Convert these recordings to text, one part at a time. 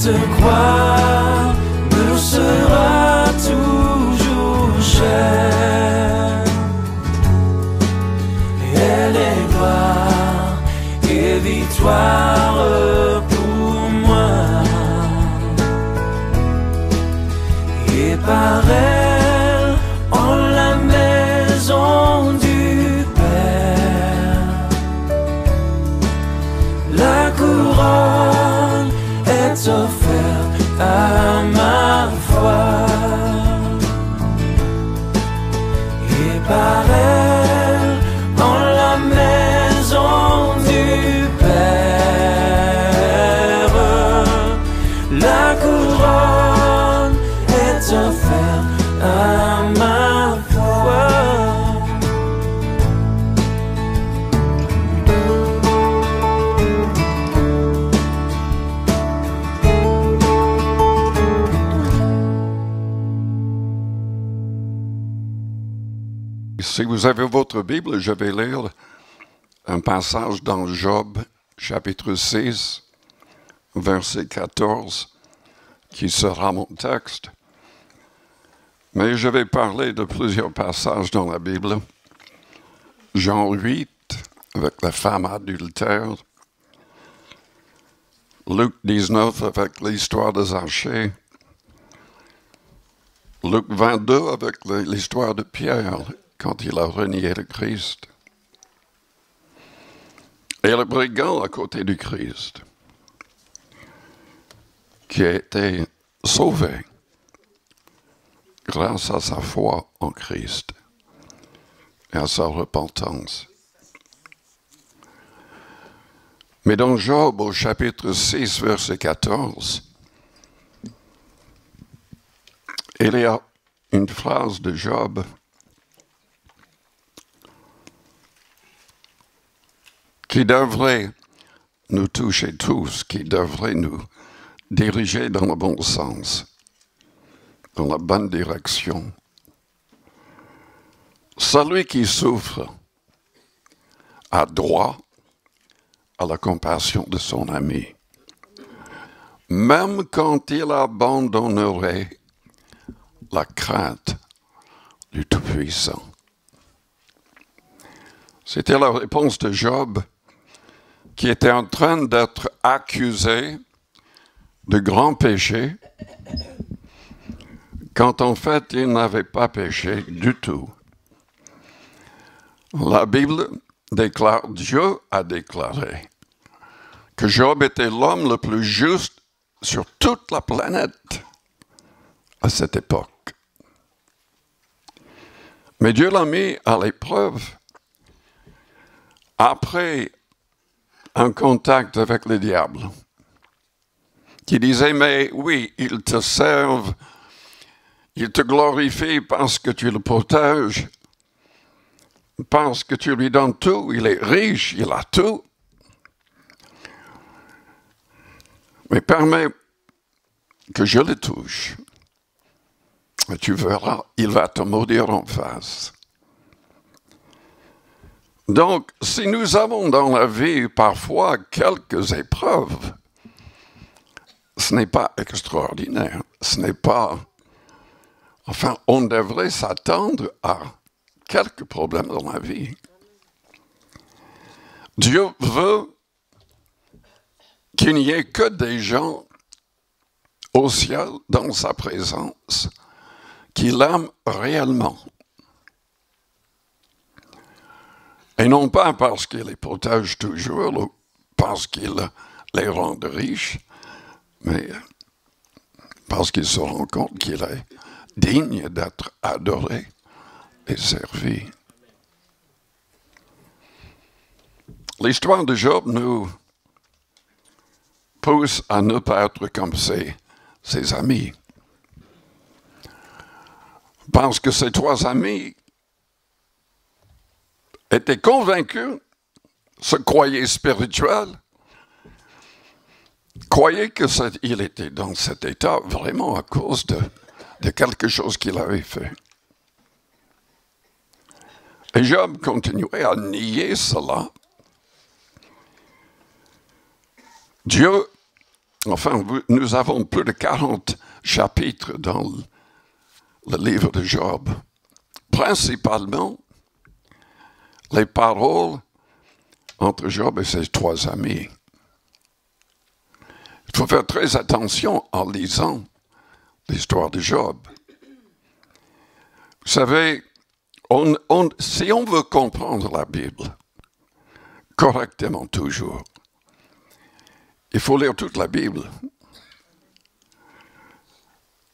Cette croix me sera toujours chère. Elle est gloire et victoire pour moi. Et par elle, en la maison du Père, la couronne est offerte à ma foi. Et par elle, en la maison du Père, la couronne est offerte à ma foi. Si vous avez votre Bible, je vais lire un passage dans Job, chapitre 6, verset 14, qui sera mon texte. Mais je vais parler de plusieurs passages dans la Bible. Jean 8, avec la femme adultère. Luc 19, avec l'histoire des archers. Luc 22, avec l'histoire de Pierre, quand il a renié le Christ. Et le brigand à côté du Christ, qui a été sauvé grâce à sa foi en Christ et à sa repentance. Mais dans Job, au chapitre 6, verset 14, il y a une phrase de Job qui devrait nous toucher tous, qui devrait nous diriger dans le bon sens, dans la bonne direction. Celui qui souffre a droit à la compassion de son ami, même quand il abandonnerait la crainte du Tout-Puissant. C'était la réponse de Job, qui était en train d'être accusé de grands péchés, quand en fait il n'avait pas péché du tout. La Bible déclare, Dieu a déclaré que Job était l'homme le plus juste sur toute la planète à cette époque. Mais Dieu l'a mis à l'épreuve après un contact avec le diable, qui disait, mais oui, ils te servent, ils te glorifient parce que tu le protèges, parce que tu lui donnes tout, il est riche, il a tout. Mais permets que je le touche, et tu verras, il va te maudire en face. Donc, si nous avons dans la vie parfois quelques épreuves, ce n'est pas extraordinaire, ce n'est pas... Enfin, on devrait s'attendre à quelques problèmes dans la vie. Dieu veut qu'il n'y ait que des gens au ciel, dans sa présence, qui l'aiment réellement. Et non pas parce qu'il les protège toujours, ou parce qu'il les rend riches, mais parce qu'il se rend compte qu'il est digne d'être adoré et servi. L'histoire de Job nous pousse à ne pas être comme ses amis. Parce que ces trois amis étaient convaincus, se croyaient spirituels, croyaient qu'il était dans cet état vraiment à cause de quelque chose qu'il avait fait. Et Job continuait à nier cela. Dieu Enfin, nous avons plus de 40 chapitres dans le livre de Job. Principalement, les paroles entre Job et ses 3 amis. Il faut faire très attention en lisant l'histoire de Job. Vous savez, si on veut comprendre la Bible correctement toujours, il faut lire toute la Bible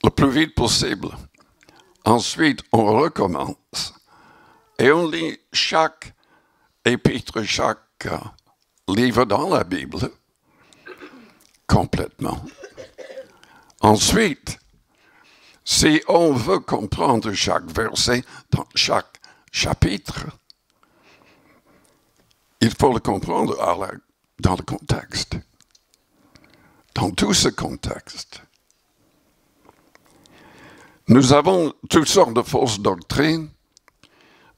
le plus vite possible. Ensuite, on recommence et on lit chaque épître, chaque livre dans la Bible complètement. Ensuite, si on veut comprendre chaque verset dans chaque chapitre, il faut le comprendre dans le contexte. Dans tout ce contexte. Nous avons toutes sortes de fausses doctrines,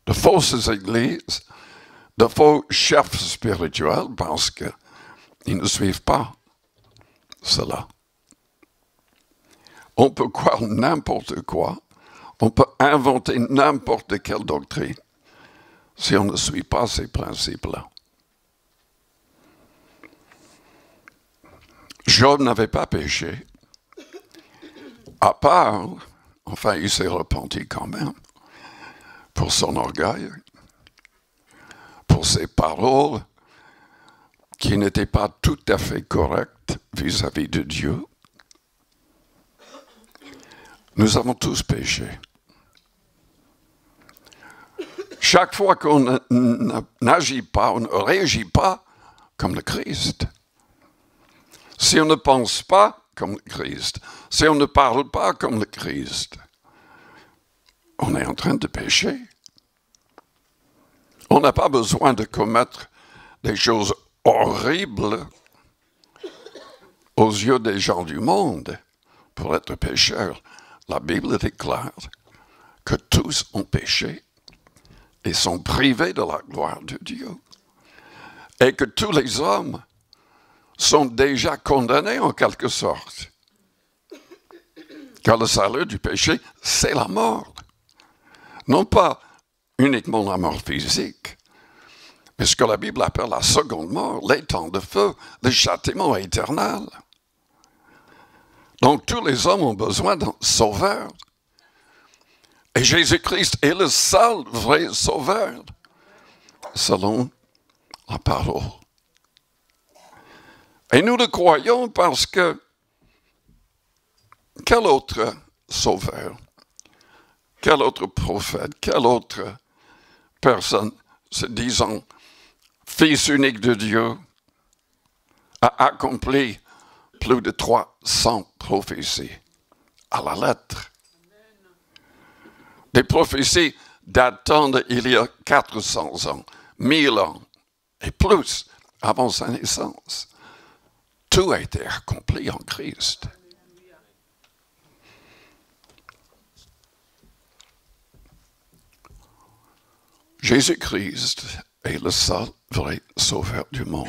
de fausses églises, de faux chefs spirituels parce qu'ils ne suivent pas cela. On peut croire n'importe quoi, on peut inventer n'importe quelle doctrine si on ne suit pas ces principes-là. Job n'avait pas péché, à part, enfin il s'est repenti quand même, pour son orgueil, pour ses paroles qui n'étaient pas tout à fait correctes vis-à-vis de Dieu. Nous avons tous péché. Chaque fois qu'on n'agit pas, on ne réagit pas comme le Christ. Si on ne pense pas comme le Christ, si on ne parle pas comme le Christ, on est en train de pécher. On n'a pas besoin de commettre des choses horribles aux yeux des gens du monde pour être pécheurs. La Bible déclare que tous ont péché et sont privés de la gloire de Dieu. Et que tous les hommes sont déjà condamnés en quelque sorte. Car le salaire du péché, c'est la mort. Non pas uniquement la mort physique, mais ce que la Bible appelle la seconde mort, les temps de feu, le châtiment éternel. Donc tous les hommes ont besoin d'un sauveur. Et Jésus-Christ est le seul vrai sauveur, selon la parole. Et nous le croyons parce que quel autre sauveur, quel autre prophète, quelle autre personne se disant fils unique de Dieu a accompli plus de 300 prophéties à la lettre. Des prophéties datant d'il y a 400 ans, 1000 ans et plus avant sa naissance. Tout a été accompli en Christ. Jésus-Christ est le seul vrai sauveur du monde.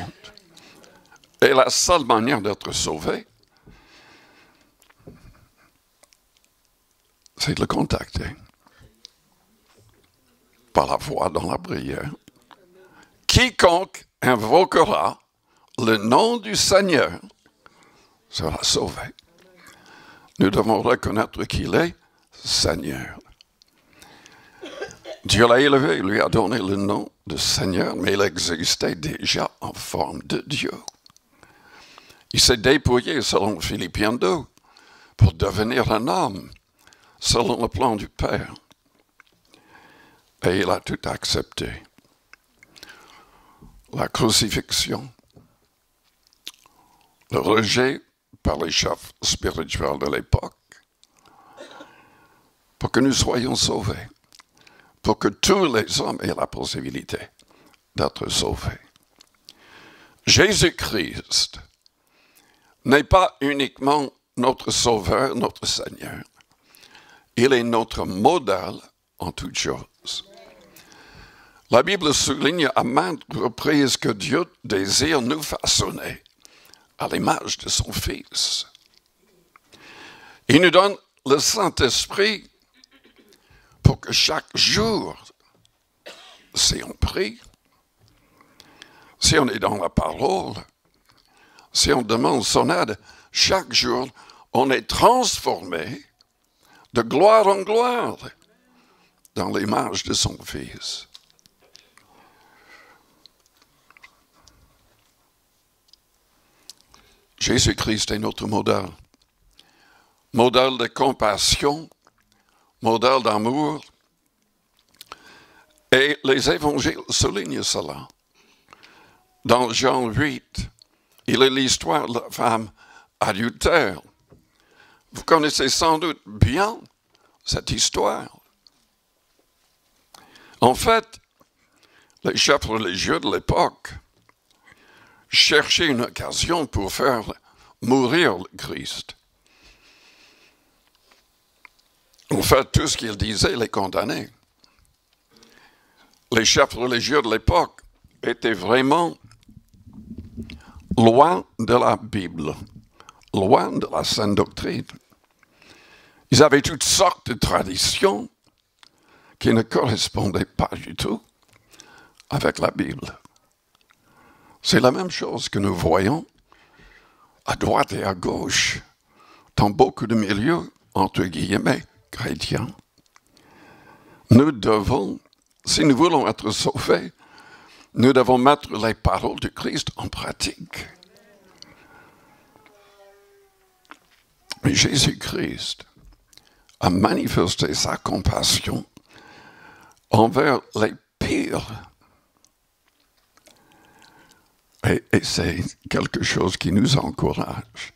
Et la seule manière d'être sauvé, c'est de le contacter. Par la foi dans la prière. Quiconque invoquera le nom du Seigneur sera sauvé. Nous devons reconnaître qu'il est Seigneur. Dieu l'a élevé, il lui a donné le nom de Seigneur, mais il existait déjà en forme de Dieu. Il s'est dépouillé, selon Philippiens 2, pour devenir un homme, selon le plan du Père. Et il a tout accepté. La crucifixion, le rejet par les chefs spirituels de l'époque, pour que nous soyons sauvés, pour que tous les hommes aient la possibilité d'être sauvés. Jésus-Christ n'est pas uniquement notre Sauveur, notre Seigneur. Il est notre modèle en toutes choses. La Bible souligne à maintes reprises que Dieu désire nous façonner à l'image de son Fils. Il nous donne le Saint-Esprit pour que chaque jour, si on prie, si on est dans la parole, si on demande son aide, chaque jour, on est transformé de gloire en gloire dans l'image de son Fils. Jésus-Christ est notre modèle. Modèle de compassion, modèle d'amour. Et les évangiles soulignent cela. Dans Jean 8, il est l'histoire de la femme adultère. Vous connaissez sans doute bien cette histoire. En fait, les chefs religieux de l'époque cherchaient une occasion pour faire mourir le Christ. En fait, tout ce qu'ils disaient les condamnait. Les chefs religieux de l'époque étaient vraiment loin de la Bible, loin de la saine doctrine. Ils avaient toutes sortes de traditions qui ne correspondaient pas du tout avec la Bible. C'est la même chose que nous voyons à droite et à gauche dans beaucoup de milieux, entre guillemets, chrétiens. Nous devons, si nous voulons être sauvés, nous devons mettre les paroles du Christ en pratique. Mais Jésus-Christ a manifesté sa compassion envers les pires. Et c'est quelque chose qui nous encourage.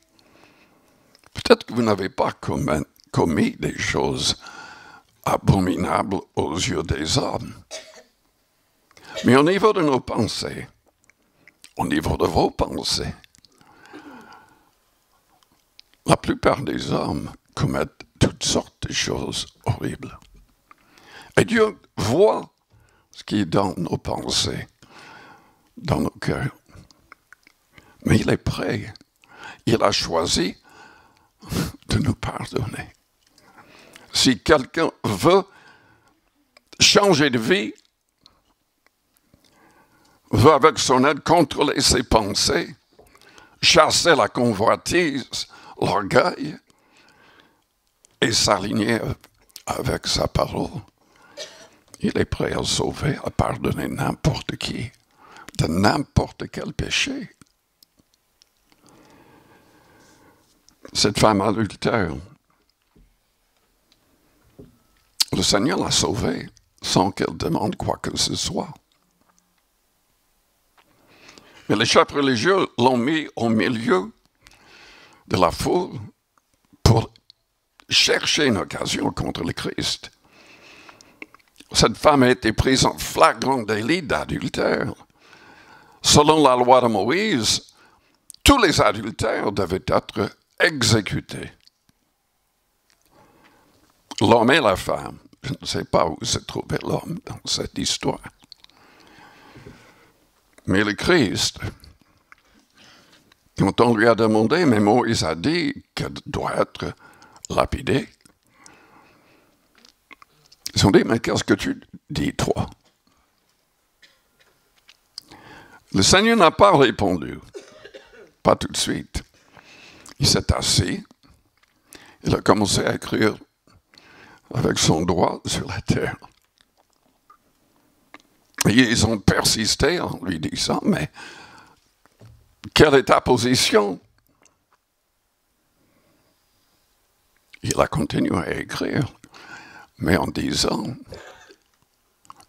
Peut-être que vous n'avez pas commis des choses abominables aux yeux des hommes. Mais au niveau de nos pensées, au niveau de vos pensées, la plupart des hommes commettent toutes sortes de choses horribles. Et Dieu voit ce qui est dans nos pensées, dans nos cœurs. Mais il est prêt. Il a choisi de nous pardonner. Si quelqu'un veut changer de vie, veut avec son aide contrôler ses pensées, chasser la convoitise, l'orgueil, et s'aligner avec sa parole, il est prêt à sauver, à pardonner n'importe qui, de n'importe quel péché. Cette femme adultère, le Seigneur l'a sauvée sans qu'elle demande quoi que ce soit. Mais les chefs religieux l'ont mis au milieu de la foule pour chercher une occasion contre le Christ. Cette femme a été prise en flagrant délit d'adultère. Selon la loi de Moïse, tous les adultères devaient être exécutés. L'homme et la femme. Je ne sais pas où se trouvait l'homme dans cette histoire. Mais le Christ, quand on lui a demandé, mais Moïse a dit qu'elle doit être lapidée. Ils ont dit, mais qu'est-ce que tu dis, toi? Le Seigneur n'a pas répondu. Pas tout de suite. Il s'est assis. Il a commencé à écrire avec son doigt sur la terre. Et ils ont persisté en lui disant, mais quelle est ta position? Il a continué à écrire, mais en disant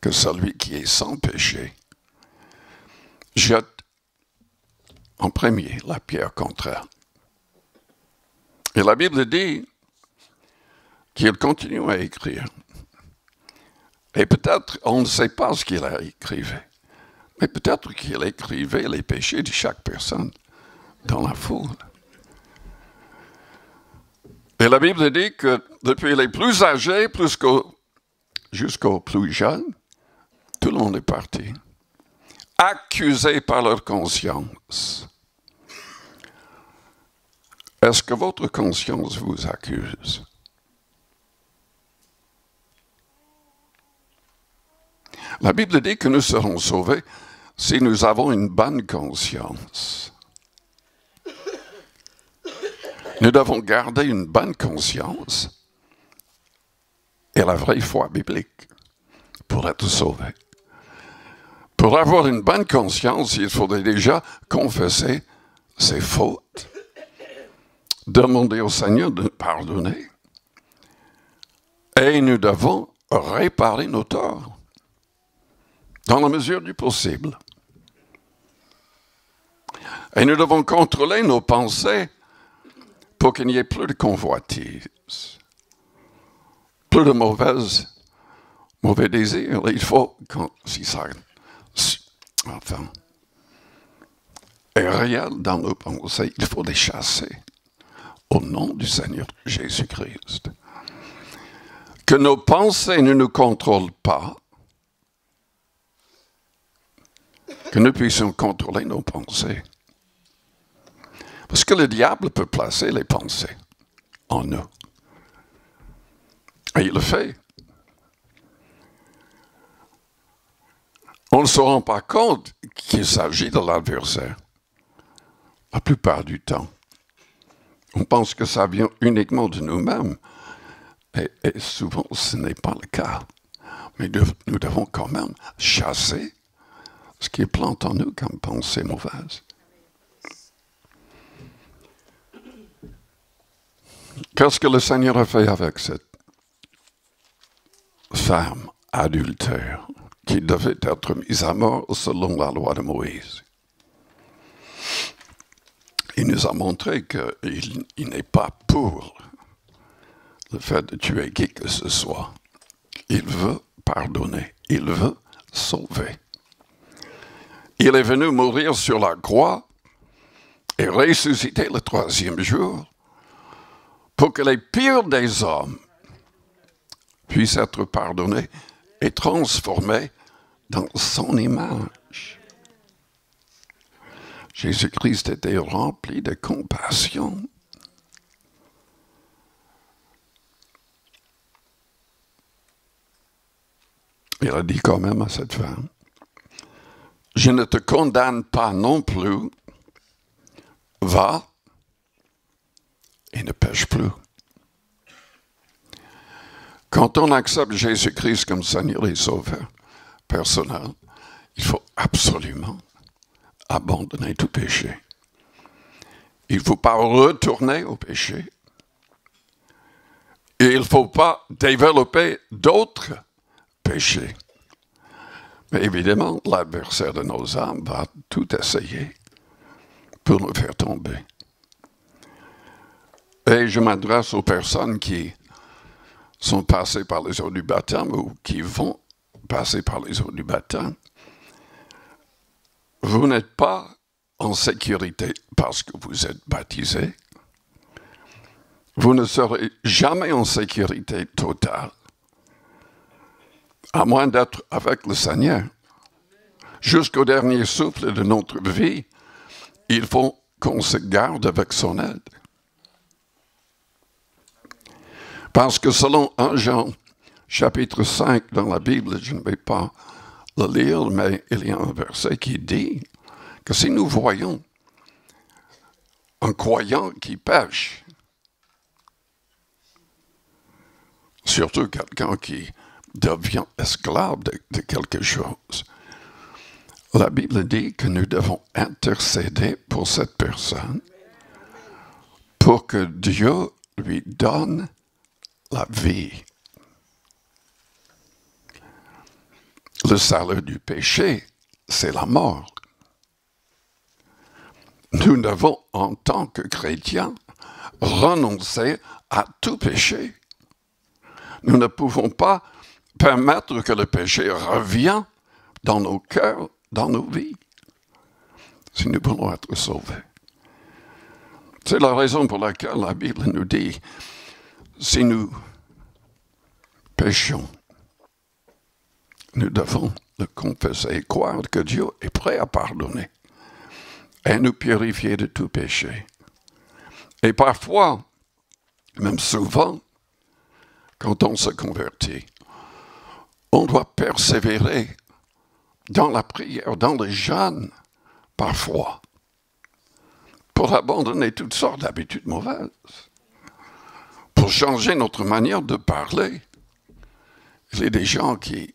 que celui qui est sans péché jette en premier la pierre contre elle. Et la Bible dit qu'il continue à écrire. Et peut-être, on ne sait pas ce qu'il a écrit, mais peut-être qu'il écrivait les péchés de chaque personne dans la foule. Et la Bible dit que depuis les plus âgés jusqu'aux plus jeunes, tout le monde est parti, accusé par leur conscience. Est-ce que votre conscience vous accuse? La Bible dit que nous serons sauvés si nous avons une bonne conscience. Nous devons garder une bonne conscience et la vraie foi biblique pour être sauvés. Pour avoir une bonne conscience, il faudrait déjà confesser ses fautes, demander au Seigneur de nous pardonner, et nous devons réparer nos torts, dans la mesure du possible. Et nous devons contrôler nos pensées pour qu'il n'y ait plus de convoitise, plus de mauvais désirs. Il faut, si ça est réel dans nos pensées, il faut les chasser au nom du Seigneur Jésus-Christ. Que nos pensées ne nous contrôlent pas, que nous puissions contrôler nos pensées. Parce que le diable peut placer les pensées en nous. Et il le fait. On ne se rend pas compte qu'il s'agit de l'adversaire. La plupart du temps. On pense que ça vient uniquement de nous-mêmes. Et souvent, ce n'est pas le cas. Mais nous devons quand même chasser ce qui est planté en nous comme pensée mauvaise. Qu'est-ce que le Seigneur a fait avec cette femme adultère qui devait être mise à mort selon la loi de Moïse? Il nous a montré qu'il n'est pas pour le fait de tuer qui que ce soit. Il veut pardonner, il veut sauver. Il est venu mourir sur la croix et ressusciter le troisième jour pour que les pires des hommes puissent être pardonnés et transformés dans son image. Jésus-Christ était rempli de compassion. Il a dit quand même à cette femme, « Je ne te condamne pas non plus, va et ne pêche plus. » Quand on accepte Jésus-Christ comme Seigneur et Sauveur personnel, il faut absolument abandonner tout péché. Il ne faut pas retourner au péché. Et il ne faut pas développer d'autres péchés. Mais évidemment, l'adversaire de nos âmes va tout essayer pour nous faire tomber. Et je m'adresse aux personnes qui sont passées par les eaux du baptême ou qui vont passer par les eaux du baptême. Vous n'êtes pas en sécurité parce que vous êtes baptisé. Vous ne serez jamais en sécurité totale, à moins d'être avec le Seigneur. Jusqu'au dernier souffle de notre vie, il faut qu'on se garde avec son aide. Parce que selon 1 Jean, chapitre 5 dans la Bible, je ne vais pas le lire, mais il y a un verset qui dit que si nous voyons un croyant qui pêche, surtout quelqu'un qui devient esclave de quelque chose, la Bible dit que nous devons intercéder pour cette personne pour que Dieu lui donne la vie. Le salaire du péché, c'est la mort. Nous devons, en tant que chrétiens, renoncer à tout péché. Nous ne pouvons pas permettre que le péché revienne dans nos cœurs, dans nos vies, si nous voulons être sauvés. C'est la raison pour laquelle la Bible nous dit, si nous péchons, nous devons le confesser et croire que Dieu est prêt à pardonner et nous purifier de tout péché. Et parfois, même souvent, quand on se convertit, on doit persévérer dans la prière, dans le jeûne, parfois, pour abandonner toutes sortes d'habitudes mauvaises, pour changer notre manière de parler. Il y a des gens qui...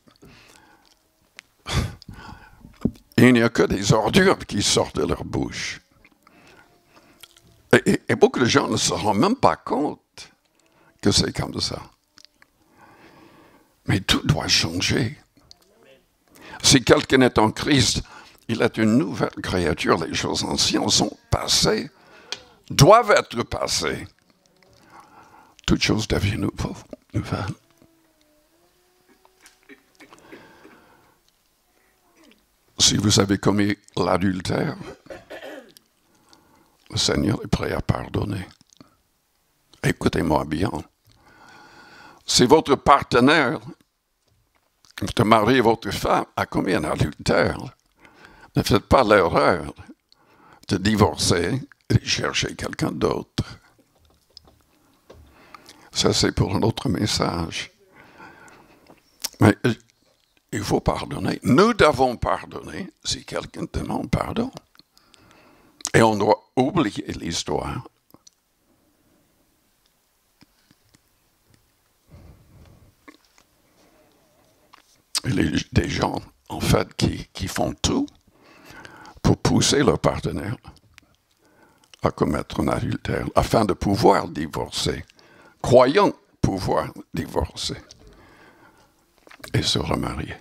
Il n'y a que des ordures qui sortent de leur bouche. Et beaucoup de gens ne se rendent même pas compte que c'est comme ça. Mais tout doit changer. Si quelqu'un est en Christ, il est une nouvelle créature. Les choses anciennes sont passées, doivent être passées. Toutes choses deviennent nouvelles. Si vous avez commis l'adultère, le Seigneur est prêt à pardonner. Écoutez-moi bien. Si votre partenaire, votre mari, votre femme a commis un adultère, ne faites pas l'erreur de divorcer et de chercher quelqu'un d'autre. Ça, c'est pour un autre message. Mais il faut pardonner. Nous devons pardonner si quelqu'un demande pardon. Et on doit oublier l'histoire. Il y a des gens, en fait, qui font tout pour pousser leur partenaire à commettre un adultère, afin de pouvoir divorcer, croyant pouvoir divorcer et se remarier.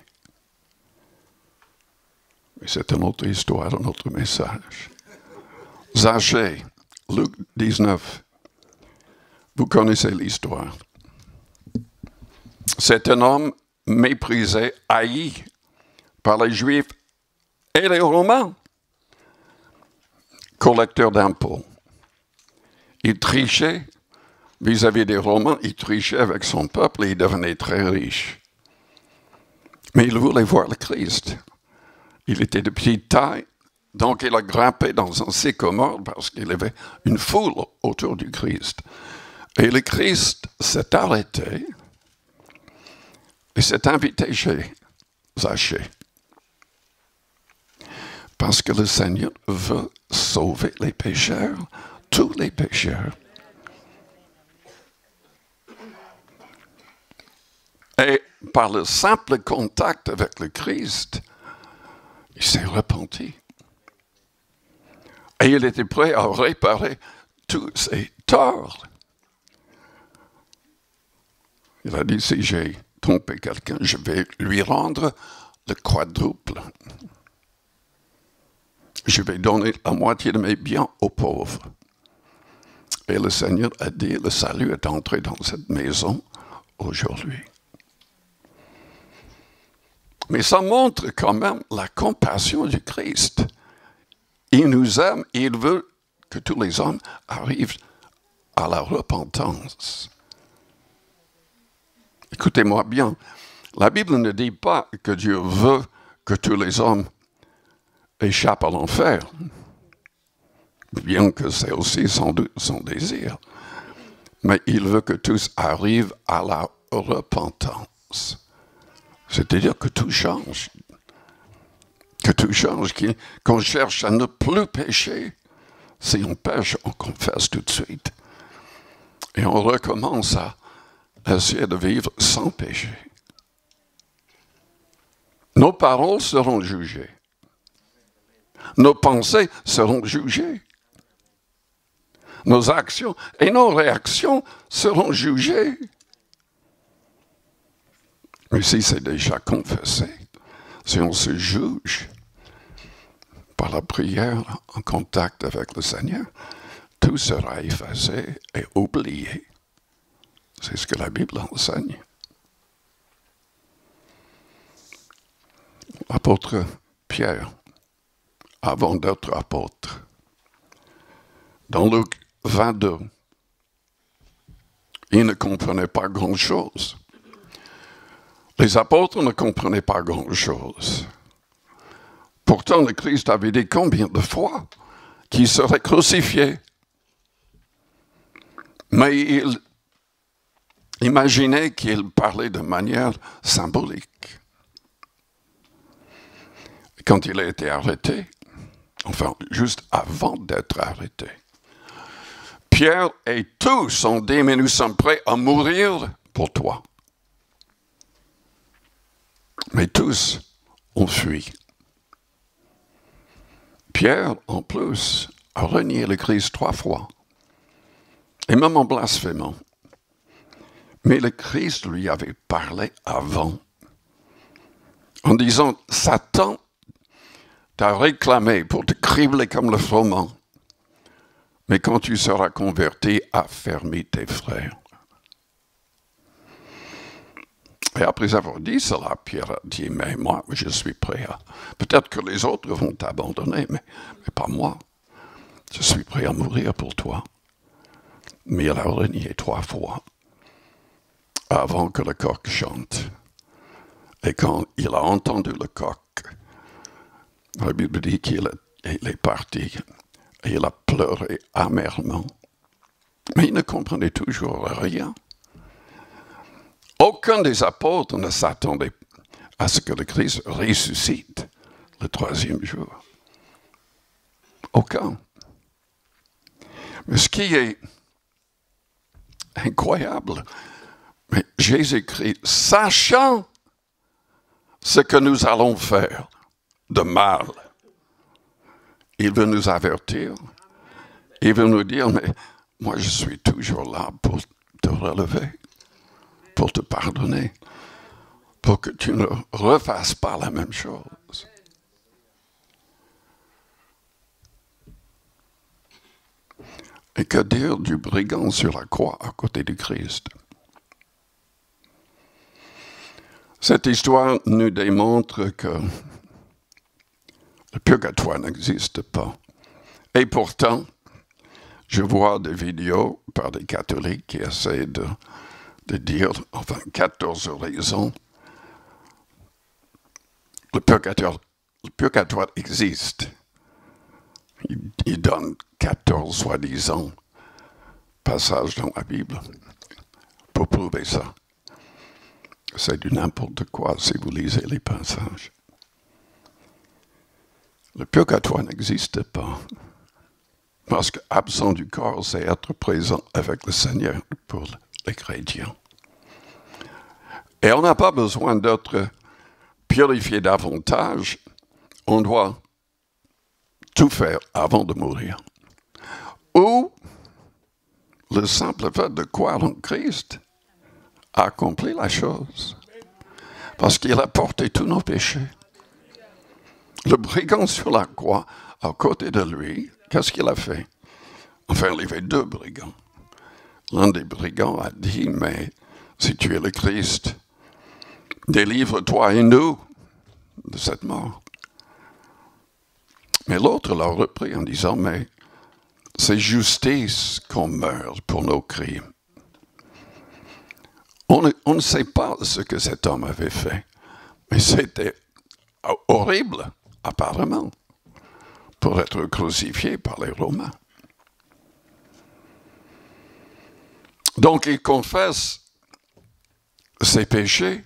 Mais c'est une autre histoire, un autre message. Zachée, Luc 19. Vous connaissez l'histoire. C'est un homme méprisé, haï par les Juifs et les Romains. Collecteur d'impôts. Il trichait vis-à-vis des Romains, il trichait avec son peuple et il devenait très riche. Mais il voulait voir le Christ. Il était de petite taille, donc il a grimpé dans un sycomore parce qu'il avait une foule autour du Christ. Et le Christ s'est arrêté et s'est invité chez Zachée. Parce que le Seigneur veut sauver les pécheurs, tous les pécheurs. Et par le simple contact avec le Christ, il s'est repenti. Et il était prêt à réparer tous ses torts. Il a dit, si j'ai trompé quelqu'un, je vais lui rendre le quadruple. Je vais donner la moitié de mes biens aux pauvres. Et le Seigneur a dit, le salut est entré dans cette maison aujourd'hui. Mais ça montre quand même la compassion du Christ. Il nous aime et il veut que tous les hommes arrivent à la repentance. Écoutez-moi bien, la Bible ne dit pas que Dieu veut que tous les hommes échappent à l'enfer, bien que c'est aussi sans doute son désir. Mais il veut que tous arrivent à la repentance. C'est-à-dire que tout change. Que tout change, qu'on cherche à ne plus pécher. Si on pêche, on confesse tout de suite. Et on recommence à essayer de vivre sans péché. Nos paroles seront jugées. Nos pensées seront jugées. Nos actions et nos réactions seront jugées. Mais si c'est déjà confessé, si on se juge par la prière en contact avec le Seigneur, tout sera effacé et oublié. C'est ce que la Bible enseigne. L'apôtre Pierre, avant d'être apôtre, dans Luc 22, il ne comprenait pas grand-chose. Les apôtres ne comprenaient pas grand-chose. Pourtant, le Christ avait dit combien de fois qu'il serait crucifié. Mais il imaginait qu'il parlait de manière symbolique. Quand il a été arrêté, enfin, juste avant d'être arrêté, Pierre et tous ont dit, mais nous sommes prêts à mourir pour toi. Mais tous ont fui. Pierre, en plus, a renié le Christ 3 fois, et même en blasphémant. Mais le Christ lui avait parlé avant, en disant, Satan t'a réclamé pour te cribler comme le froment, mais quand tu seras converti, affermis tes frères. Et après avoir dit cela, Pierre a dit, mais moi, je suis prêt à... Peut-être que les autres vont t'abandonner, mais pas moi. Je suis prêt à mourir pour toi. Mais il a renié 3 fois avant que le coq chante. Et quand il a entendu le coq, la Bible dit qu'il est parti et il a pleuré amèrement. Mais il ne comprenait toujours rien. Aucun des apôtres ne s'attendait à ce que le Christ ressuscite le 3e jour. Aucun. Mais ce qui est incroyable, mais Jésus-Christ, sachant ce que nous allons faire de mal, il veut nous avertir, il veut nous dire, mais moi je suis toujours là pour te relever, pour te pardonner, pour que tu ne refasses pas la même chose. Et que dire du brigand sur la croix à côté du Christ? Cette histoire nous démontre que le purgatoire n'existe pas. Et pourtant, je vois des vidéos par des catholiques qui essaient de dire, enfin, 14 raisons. Le purgatoire existe. Il donne 14 soi-disant passages dans la Bible pour prouver ça. C'est du n'importe quoi si vous lisez les passages. Le purgatoire n'existe pas. Parce qu'absent du corps, c'est être présent avec le Seigneur pour les chrétiens. Et on n'a pas besoin d'être purifié davantage. On doit tout faire avant de mourir. Ou le simple fait de croire en Christ a accompli la chose. Parce qu'il a porté tous nos péchés. Le brigand sur la croix, à côté de lui, qu'est-ce qu'il a fait? Enfin, il y avait 2 brigands. L'un des brigands a dit, mais si tu es le Christ, délivre-toi et nous de cette mort. Mais l'autre l'a repris en disant, mais c'est justice qu'on meurt pour nos crimes. On ne sait pas ce que cet homme avait fait, mais c'était horrible, apparemment, pour être crucifié par les Romains. Donc il confesse ses péchés,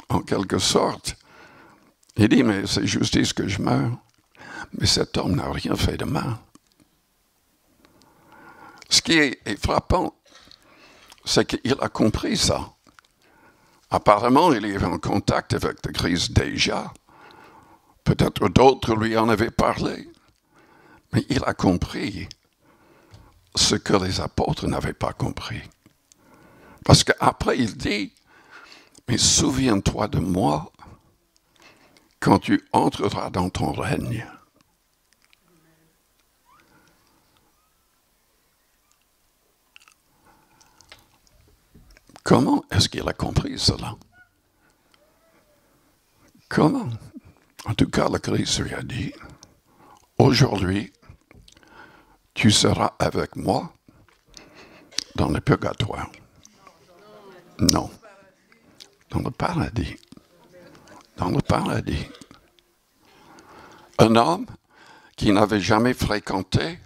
en quelque sorte. Il dit, mais c'est justice que je meure. Mais cet homme n'a rien fait de mal. Ce qui est frappant, c'est qu'il a compris ça. Apparemment, il est en contact avec le Christ déjà. Peut-être d'autres lui en avaient parlé. Mais il a compris ce que les apôtres n'avaient pas compris. Parce qu'après, il dit, mais souviens-toi de moi quand tu entreras dans ton règne. Comment est-ce qu'il a compris cela? Comment? En tout cas, le Christ lui a dit, aujourd'hui, tu seras avec moi dans le purgatoire. Non, dans le paradis. Dans le paradis. Un homme qui n'avait jamais fréquenté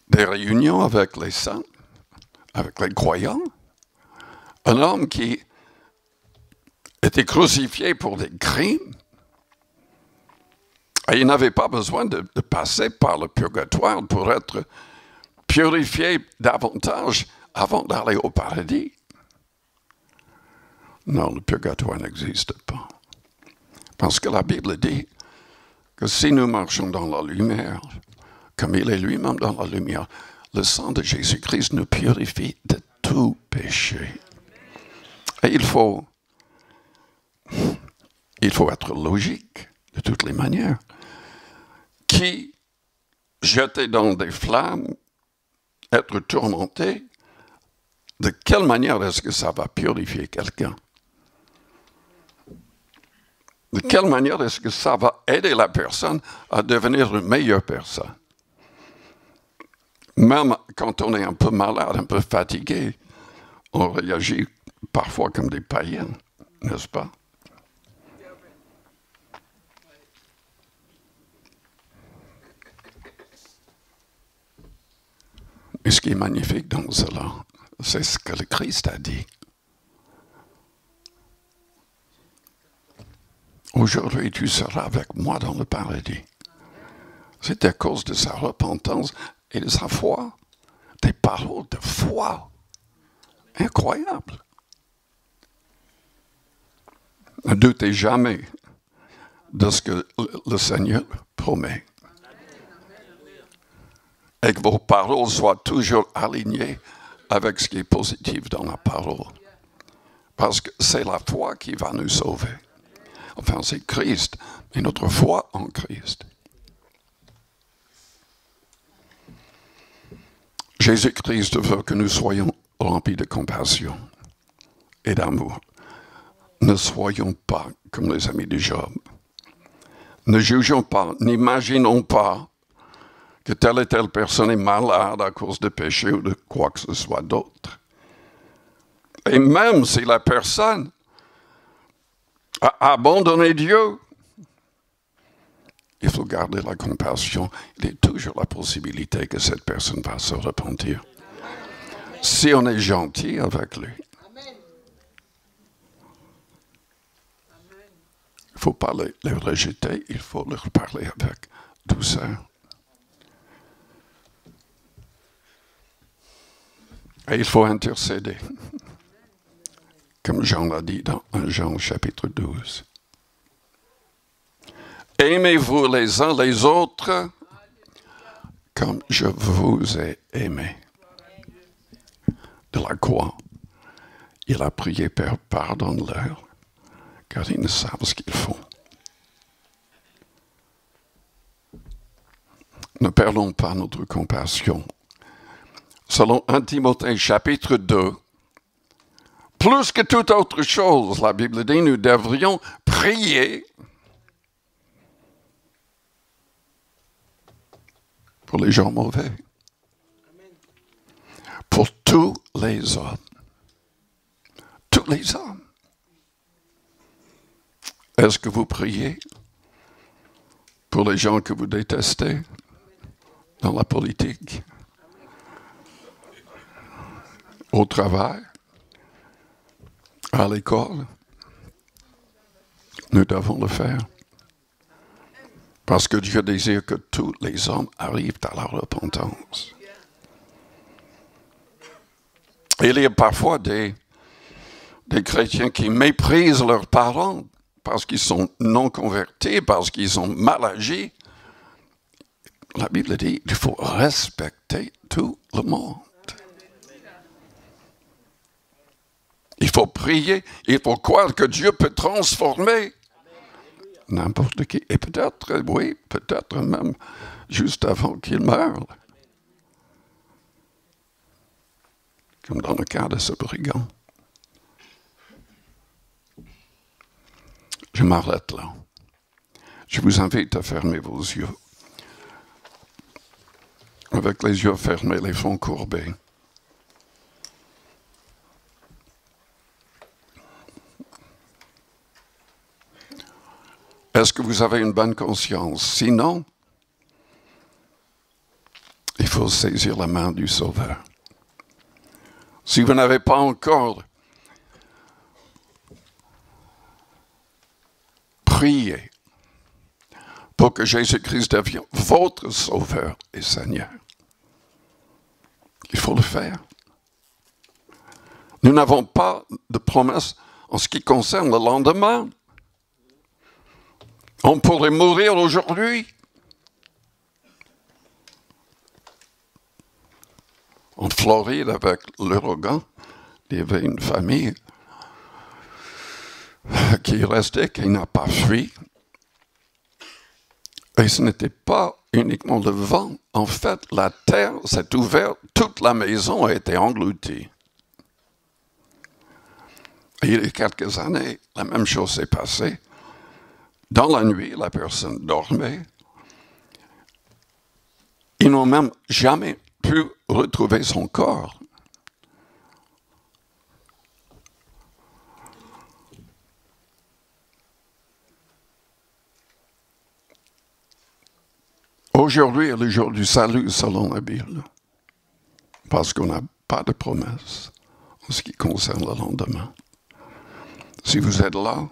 des réunions avec les saints, avec les croyants. Un homme qui était crucifié pour des crimes. Et il n'avait pas besoin de passer par le purgatoire pour être purifié davantage avant d'aller au paradis. Non, le purgatoire n'existe pas. Parce que la Bible dit que si nous marchons dans la lumière, comme il est lui-même dans la lumière, le sang de Jésus-Christ nous purifie de tout péché. Et il faut être logique de toutes les manières. Qui, jeté dans des flammes, être tourmenté, de quelle manière est-ce que ça va purifier quelqu'un? De quelle manière est-ce que ça va aider la personne à devenir une meilleure personne? Même quand on est un peu malade, un peu fatigué, on réagit parfois comme des païens, n'est-ce pas? Et ce qui est magnifique dans cela, c'est ce que le Christ a dit. Aujourd'hui, tu seras avec moi dans le paradis. C'est à cause de sa repentance et de sa foi. Des paroles de foi. Incroyables. Ne doutez jamais de ce que le Seigneur promet. Et que vos paroles soient toujours alignées avec ce qui est positif dans la parole. Parce que c'est la foi qui va nous sauver. Enfin, c'est Christ, mais notre foi en Christ. Jésus-Christ veut que nous soyons remplis de compassion et d'amour. Ne soyons pas comme les amis de Job. Ne jugeons pas, n'imaginons pas que telle et telle personne est malade à cause de péché ou de quoi que ce soit d'autre. Et même si la personne a abandonné Dieu, il faut garder la compassion. Il y a toujours la possibilité que cette personne va se repentir. Si on est gentil avec lui. Il ne faut pas les rejeter, il faut leur parler avec douceur. Et il faut intercéder. Comme Jean l'a dit dans 1 Jean chapitre 12. Aimez-vous les uns les autres comme je vous ai aimé. De la croix, il a prié, Père, pardonne-leur, car ils ne savent ce qu'ils font. Ne perdons pas notre compassion. Selon 1 Timothée chapitre 2, plus que toute autre chose, la Bible dit, nous devrions prier pour les gens mauvais, pour tous les hommes. Tous les hommes. Est-ce que vous priez pour les gens que vous détestez dans la politique, au travail, à l'école? Nous devons le faire. Parce que Dieu désire que tous les hommes arrivent à la repentance. Il y a parfois des chrétiens qui méprisent leurs parents parce qu'ils sont non convertis, parce qu'ils sont mal agis. La Bible dit qu'il faut respecter tout le monde. Il faut prier, il faut croire que Dieu peut transformer n'importe qui. Et peut-être, oui, peut-être même juste avant qu'il meure. Comme dans le cas de ce brigand. Je m'arrête là. Je vous invite à fermer vos yeux. Avec les yeux fermés, les fronts courbés. Est-ce que vous avez une bonne conscience? Sinon, il faut saisir la main du Sauveur. Si vous n'avez pas encore prié pour que Jésus-Christ devienne votre Sauveur et Seigneur, il faut le faire. Nous n'avons pas de promesse en ce qui concerne le lendemain. On pourrait mourir aujourd'hui. En Floride, avec l'ouragan, il y avait une famille qui est restée, qui n'a pas fui. Et ce n'était pas uniquement le vent. En fait, la terre s'est ouverte, toute la maison a été engloutie. Et il y a quelques années, la même chose s'est passée. Dans la nuit, la personne dormait. Ils n'ont même jamais pu retrouver son corps. Aujourd'hui est le jour du salut selon la Bible, parce qu'on n'a pas de promesse en ce qui concerne le lendemain. Si vous êtes là,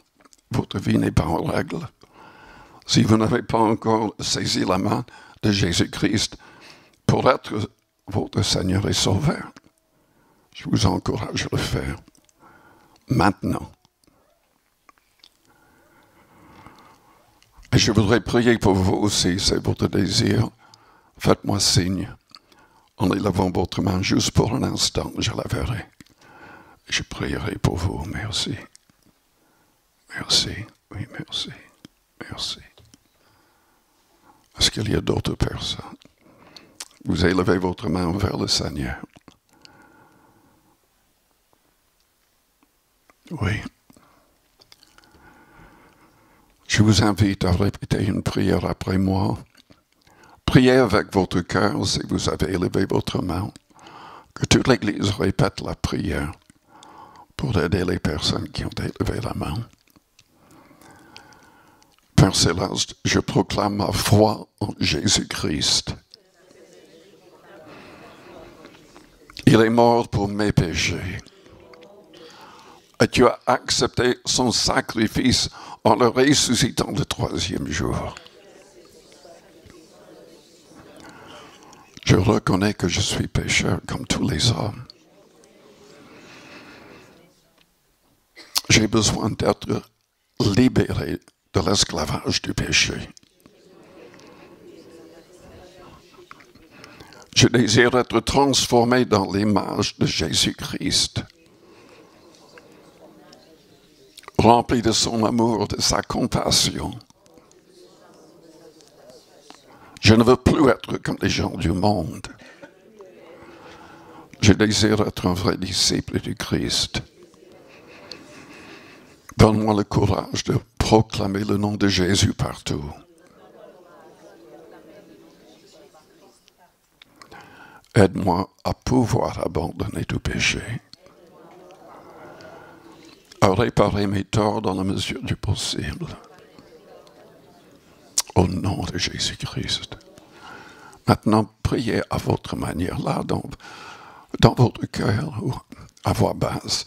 votre vie n'est pas en règle. Si vous n'avez pas encore saisi la main de Jésus-Christ pour être votre Seigneur et Sauveur, je vous encourage à le faire maintenant. Et je voudrais prier pour vous aussi, c'est votre désir. Faites-moi signe en élevant votre main juste pour un instant, je la verrai. Je prierai pour vous. Merci. Merci. Oui, merci. Merci. Est-ce qu'il y a d'autres personnes? Vous élevez votre main vers le Seigneur. Oui. Je vous invite à répéter une prière après moi. Priez avec votre cœur si vous avez élevé votre main. Que toute l'Église répète la prière pour aider les personnes qui ont élevé la main. Père Céleste, je proclame ma foi en Jésus-Christ. Il est mort pour mes péchés. Et tu as accepté son sacrifice en le ressuscitant le troisième jour. Je reconnais que je suis pécheur comme tous les hommes. J'ai besoin d'être libéré de l'esclavage du péché. Je désire être transformé dans l'image de Jésus-Christ, rempli de son amour, de sa compassion. Je ne veux plus être comme les gens du monde. Je désire être un vrai disciple du Christ. Donne-moi le courage de proclamer le nom de Jésus partout. Aide-moi à pouvoir abandonner tout péché, à réparer mes torts dans la mesure du possible. Au nom de Jésus-Christ. Maintenant, priez à votre manière, là, dans votre cœur, ou à voix basse.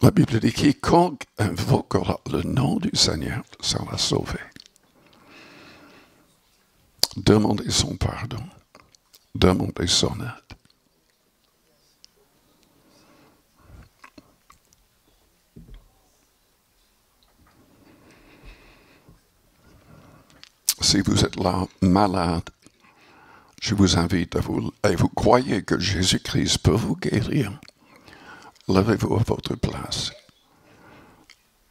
La Bible dit, quiconque invoquera le nom du Seigneur sera sauvé. Demandez son pardon. Demandez son aide. Si vous êtes là, malade, je vous invite et vous croyez que Jésus-Christ peut vous guérir, levez-vous à votre place.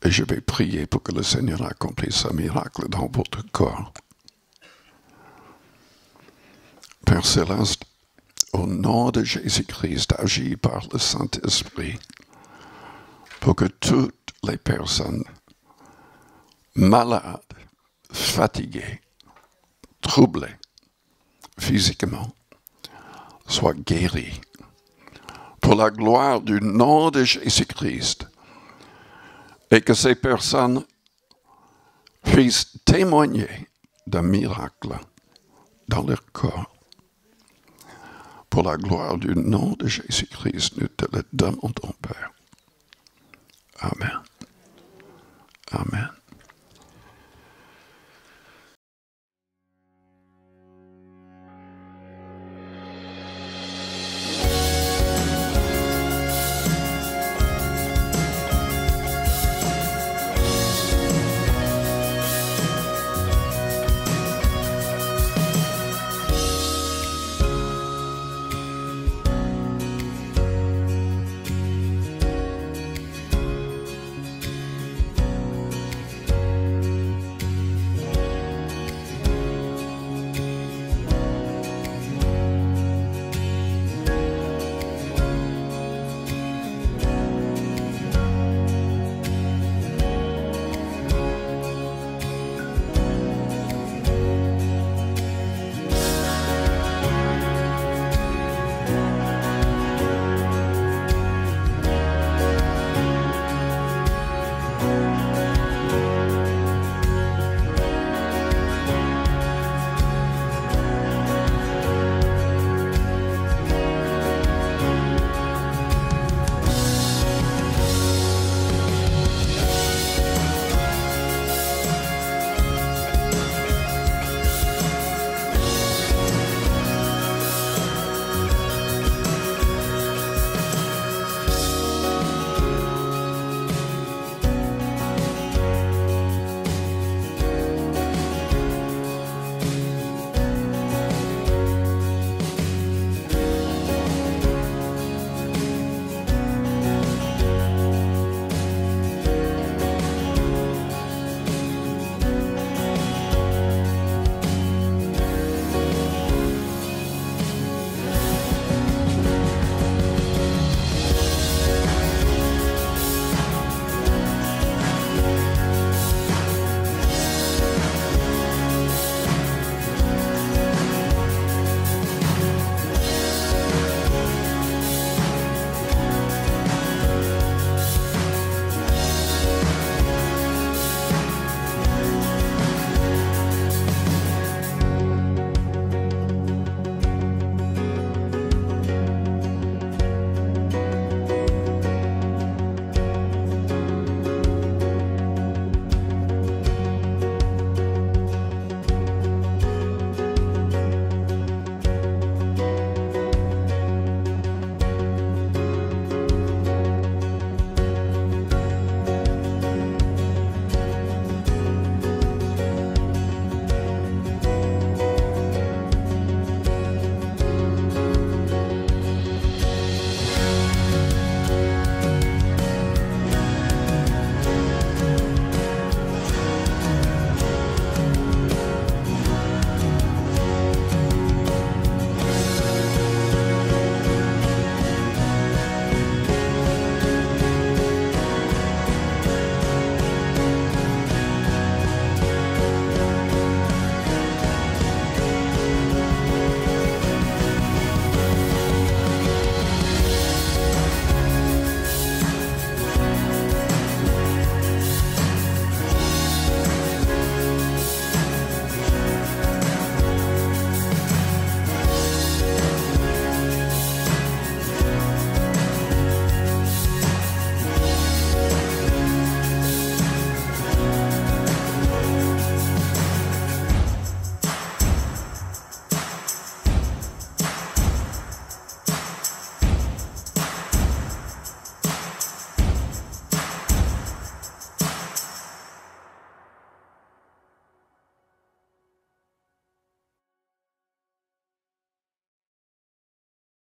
Et je vais prier pour que le Seigneur accomplisse un miracle dans votre corps. Père Céleste, au nom de Jésus-Christ, agis par le Saint-Esprit pour que toutes les personnes malades, fatiguées, troublées physiquement, soient guéries. Pour la gloire du nom de Jésus-Christ, et que ces personnes puissent témoigner d'un miracle dans leur corps. pour la gloire du nom de Jésus-Christ, nous te le demandons, Père. Amen.